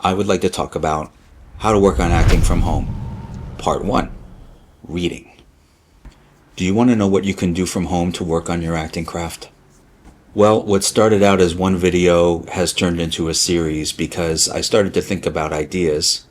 I would like to talk about how to work on acting from home. Part 1, reading. Do you want to know what you can do from home to work on your acting craft? Well, what started out as one video has turned into a series because I started to think about ideas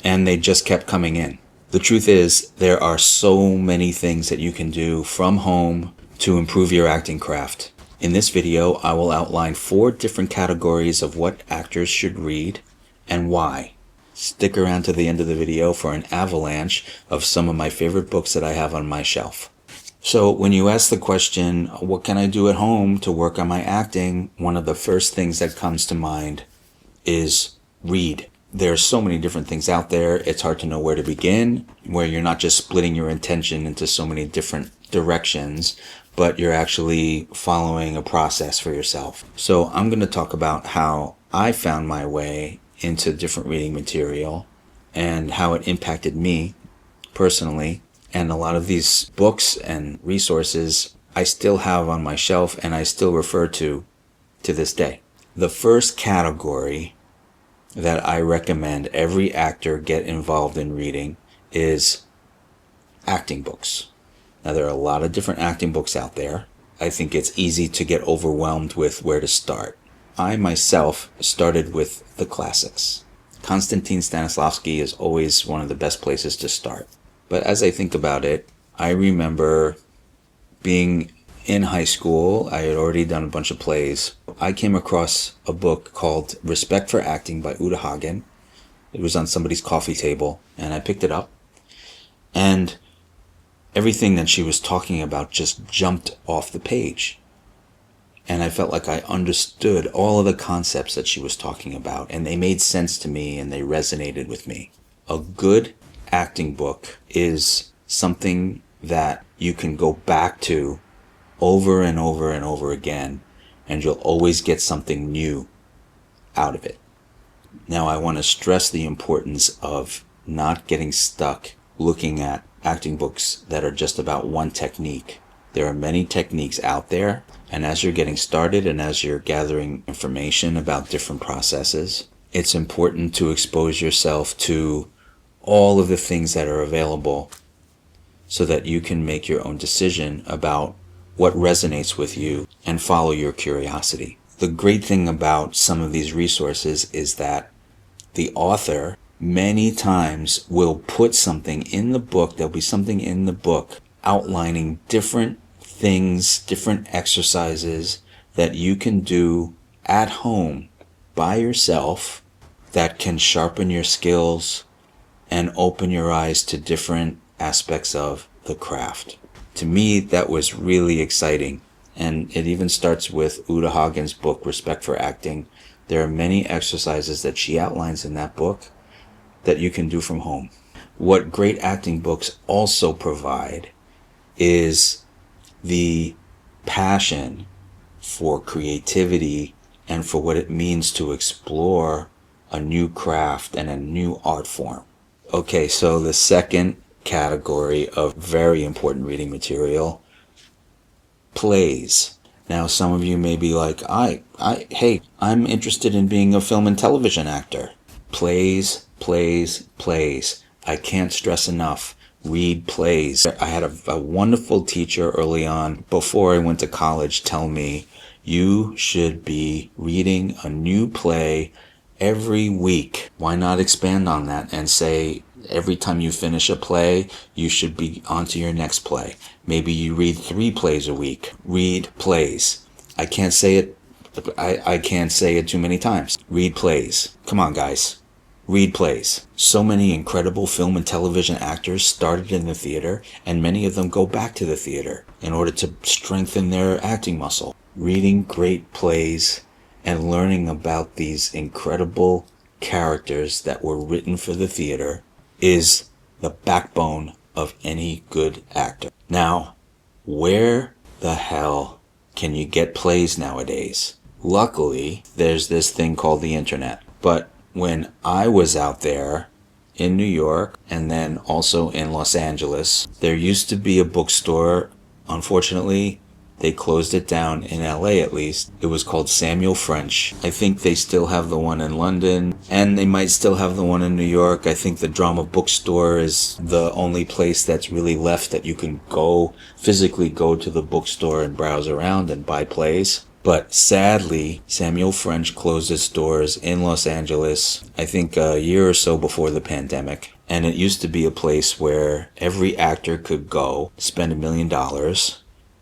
and they just kept coming in. The truth is, there are so many things that you can do from home to improve your acting craft. In this video, I will outline 4 different categories of what actors should read and why. Stick around to the end of the video for an avalanche of some of my favorite books that I have on my shelf. So when you ask the question, what can I do at home to work on my acting? One of the first things that comes to mind is read. There are so many different things out there. It's hard to know where to begin, where you're not just splitting your attention into so many different directions, but you're actually following a process for yourself. So I'm going to talk about how I found my way into different reading material and how it impacted me personally. And a lot of these books and resources I still have on my shelf and I still refer to this day. The first category that I recommend every actor get involved in reading is acting books. Now, there are a lot of different acting books out there. I think it's easy to get overwhelmed with where to start. I myself started with the classics. Konstantin Stanislavski is always one of the best places to start. But as I think about it, I remember being in high school. I had already done a bunch of plays. I came across a book called Respect for Acting by Uta Hagen. It was on somebody's coffee table, and I picked it up. And everything that she was talking about just jumped off the page. And I felt like I understood all of the concepts that she was talking about, and they made sense to me and they resonated with me. A good acting book is something that you can go back to over and over and over again, and you'll always get something new out of it. Now, I want to stress the importance of not getting stuck looking at acting books that are just about one technique. There are many techniques out there, and as you're getting started and as you're gathering information about different processes, it's important to expose yourself to all of the things that are available so that you can make your own decision about what resonates with you and follow your curiosity. The great thing about some of these resources is that the author many times will put something in the book. There'll be something in the book outlining different things, different exercises that you can do at home by yourself that can sharpen your skills and open your eyes to different aspects of the craft. To me, that was really exciting. And it even starts with Uta Hagen's book, Respect for Acting. There are many exercises that she outlines in that book that you can do from home. What great acting books also provide is the passion for creativity and for what it means to explore a new craft and a new art form. Okay, so the second category of very important reading material, plays. Now, some of you may be like, hey, I'm interested in being a film and television actor. Plays, plays, plays. I can't stress enough. Read plays. I had a wonderful teacher early on, before I went to college, tell me, you should be reading a new play every week. Why not expand on that and say, every time you finish a play, you should be on to your next play. Maybe you read 3 plays a week. Read plays. I can't say it. I can't say it too many times. Read plays. Come on, guys. Read plays. So many incredible film and television actors started in the theater, and many of them go back to the theater in order to strengthen their acting muscle. Reading great plays and learning about these incredible characters that were written for the theater is the backbone of any good actor. Now, where the hell can you get plays nowadays? Luckily, there's this thing called the internet. But when I was out there in New York and then also in Los Angeles, there used to be a bookstore. Unfortunately, They closed it down in LA, at least. It was called Samuel French. I think they still have the one in London, and they might still have the one in New York. I think the Drama Bookstore is the only place that's really left that you can physically go to the bookstore and browse around and buy plays. But sadly, Samuel French closed its doors in Los Angeles, I think a year or so before the pandemic. And it used to be a place where every actor could go, spend $1 million,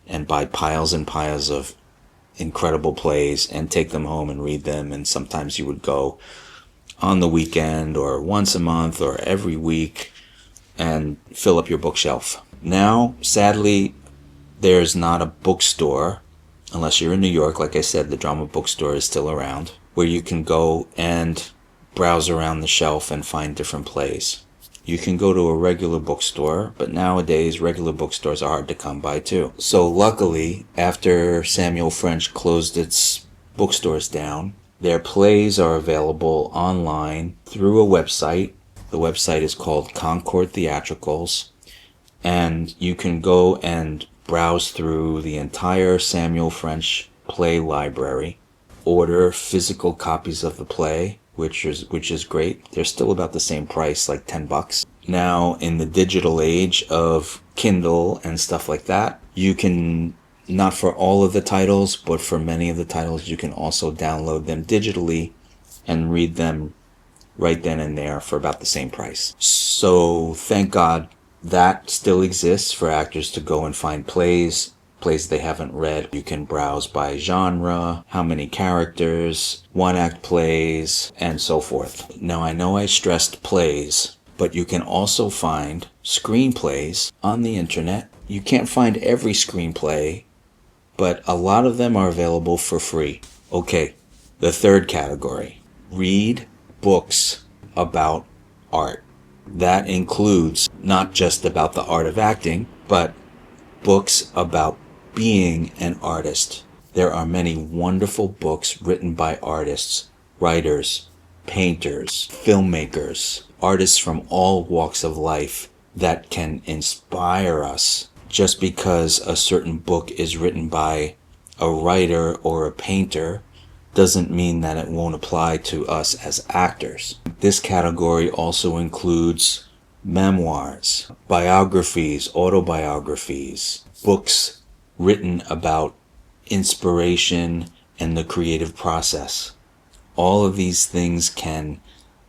and buy piles and piles of incredible plays and take them home and read them. And sometimes you would go on the weekend or once a month or every week and fill up your bookshelf. Now, sadly, there's not a bookstore, unless you're in New York. Like I said, the Drama Bookstore is still around, where you can go and browse around the shelf and find different plays. You can go to a regular bookstore, but nowadays regular bookstores are hard to come by too. So luckily, after Samuel French closed its bookstores down, their plays are available online through a website. The website is called Concord Theatricals, and you can go and browse through the entire Samuel French play library, order physical copies of the play, which is great. They're still about the same price, like $10. Now, in the digital age of Kindle and stuff like that, you can, not for all of the titles, but for many of the titles, you can also download them digitally and read them right then and there for about the same price. So, thank God that still exists for actors to go and find plays they haven't read. You can browse by genre, how many characters, one-act plays, and so forth. Now, I know I stressed plays, but you can also find screenplays on the internet. You can't find every screenplay, but a lot of them are available for free. Okay, the third category. Read books about art. That includes not just about the art of acting, but books about being an artist. There are many wonderful books written by artists, writers, painters, filmmakers, artists from all walks of life that can inspire us. Just because a certain book is written by a writer or a painter doesn't mean that it won't apply to us as actors. This category also includes memoirs, biographies, autobiographies, books written about inspiration and the creative process. All of these things can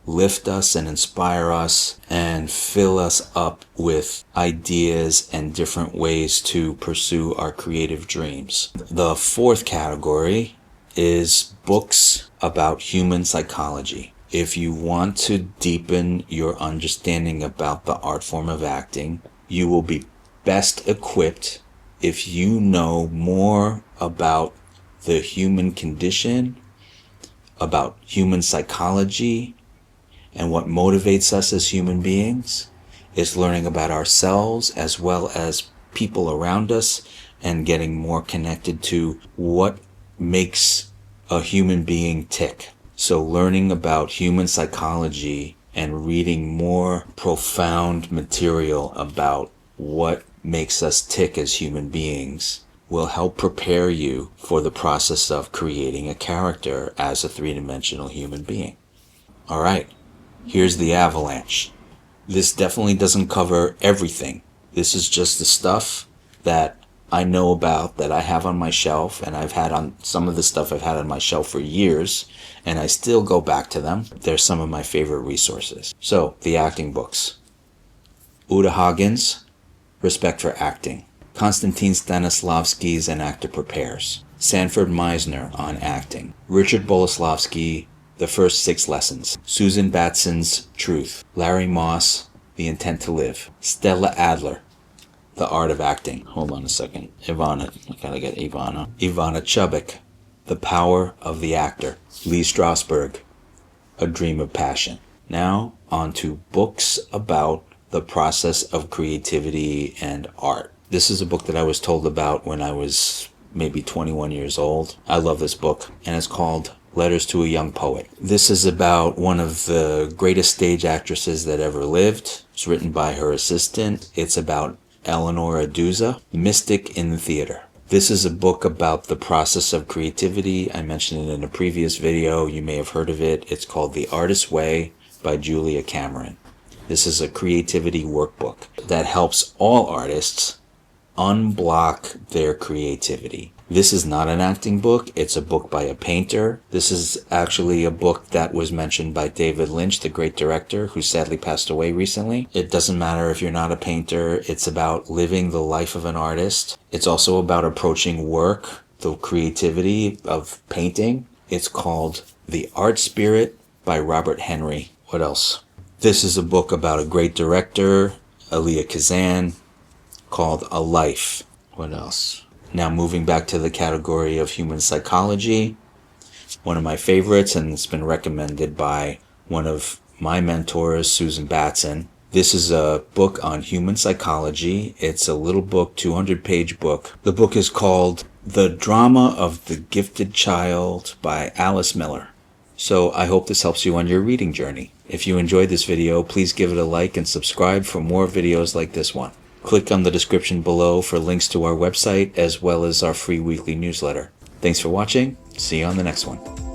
lift us and inspire us and fill us up with ideas and different ways to pursue our creative dreams. The fourth category is books about human psychology. If you want to deepen your understanding about the art form of acting, you will be best equipped if you know more about the human condition, about human psychology, and what motivates us as human beings. Is learning about ourselves as well as people around us and getting more connected to what makes a human being tick. So learning about human psychology and reading more profound material about what makes us tick as human beings will help prepare you for the process of creating a character as a three-dimensional human being. All right, here's the Avalanche. This definitely doesn't cover everything. This is just the stuff that I know about, that I have on my shelf, and I've had on some of the stuff I've had on my shelf for years, and I still go back to them. They're some of my favorite resources. So, the acting books. Uta Hagen's Respect for Acting. Konstantin Stanislavski's An Actor Prepares. Sanford Meisner on Acting. Richard Boleslavsky, The First 6 Lessons. Susan Batson's Truth. Larry Moss, The Intent to Live. Stella Adler, The Art of Acting. Hold on a second. Ivana Chubbuck, The Power of the Actor. Lee Strasberg, A Dream of Passion. Now, on to books about the process of creativity and art. This is a book that I was told about when I was maybe 21 years old. I love this book, and it's called Letters to a Young Poet. This is about one of the greatest stage actresses that ever lived. It's written by her assistant. It's about Eleanor Aduza, mystic in the theater. This is a book about the process of creativity. I mentioned it in a previous video. You may have heard of it. It's called The Artist's Way by Julia Cameron. This is a creativity workbook that helps all artists unblock their creativity. This is not an acting book. It's a book by a painter. This is actually a book that was mentioned by David Lynch, the great director, who sadly passed away recently. It doesn't matter if you're not a painter. It's about living the life of an artist. It's also about approaching work, the creativity of painting. It's called The Art Spirit by Robert Henry. What else? This is a book about a great director, Elia Kazan, called A Life. What else? Now moving back to the category of human psychology, one of my favorites, and it's been recommended by one of my mentors, Susan Batson. This is a book on human psychology. It's a little book, 200-page book. The book is called The Drama of the Gifted Child by Alice Miller. So I hope this helps you on your reading journey. If you enjoyed this video, please give it a like and subscribe for more videos like this one. Click on the description below for links to our website as well as our free weekly newsletter. Thanks for watching. See you on the next one.